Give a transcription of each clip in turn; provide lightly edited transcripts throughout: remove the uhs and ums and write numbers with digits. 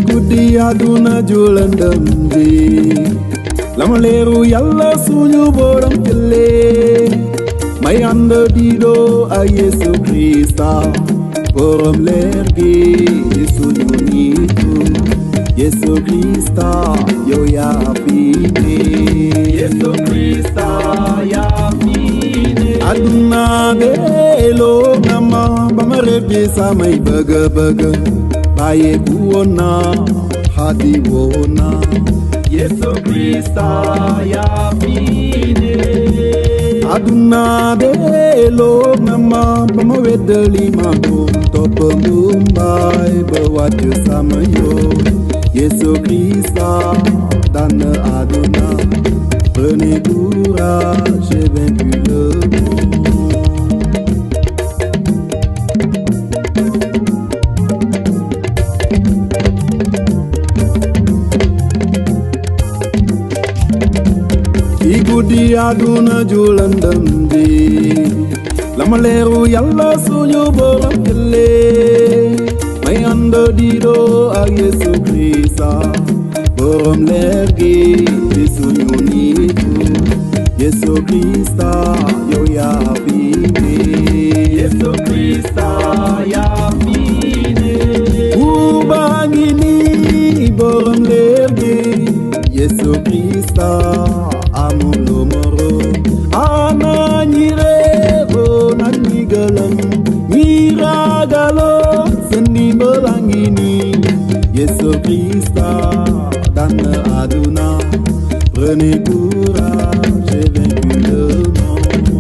Guddi àdduna julandam bi lama leeru yàlla suñu borom jëlee may ànd diidoo ak Yesu Krista borom leer gi di suñu nitu Yesu Krista yow yaa fi ne Yesu Krista yaa fi ne àdduna beeloo na ma ba ma rëbbi samay bëgg bàyyeeku woon naa xaddi woon naa Yesu Krista yaa fi ne àdduna delloo na ma ba ma weddali ma doon topp mbaay ba wàcc sama yoon Yesu Krista daan na àdduna prenez courage j'ai vaincu le monde. Guddi àdduna julandam bi lama leeru yàlla suñu borom jëlee may ànd diidoo ak Yesu Krista borom leer gi di suñu nitu Yesu Krista yow yaa fi ne Yesu Krista yaa fi ne baa ngi nii borom leer gi Yesu Krista amulo moro ana ñi reero nag ñi gëlëm ñi ragalo seen ndimbal a ngi nii Yesu Krista daan na àdduna prenez courage j'ai vaincu le monde.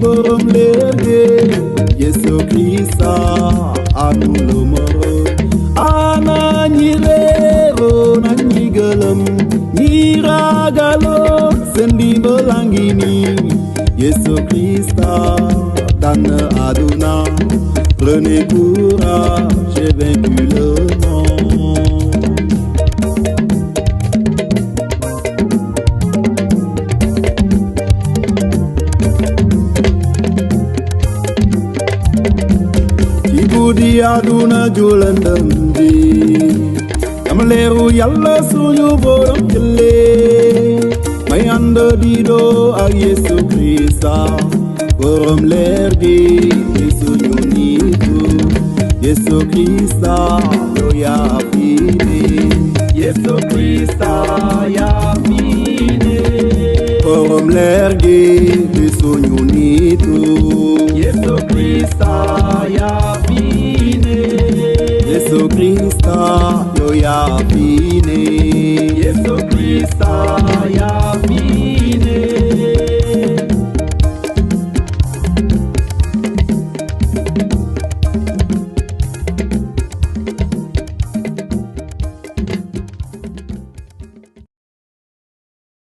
Borom leer gi Yesu Krista amulo moro ana ñi reero nag ñi gëlëm ñi ragalo seen ndimbal a ngi nii Yesu Krista daan na àdduna prenez courage j'ai vaincu le monde. Guddi àdduna julandam bi dama leeru yàlla suñu borom jëlee may ànd diidoo ak Yesu Krista borom leer gi di suñu nitu Yesu Krista yow yaa fi ne Yesu Krista yaa fi ne borom leer gi di suñu nitu Yesu Krista yaa fi ne Yesu Krista yow yaa fi ne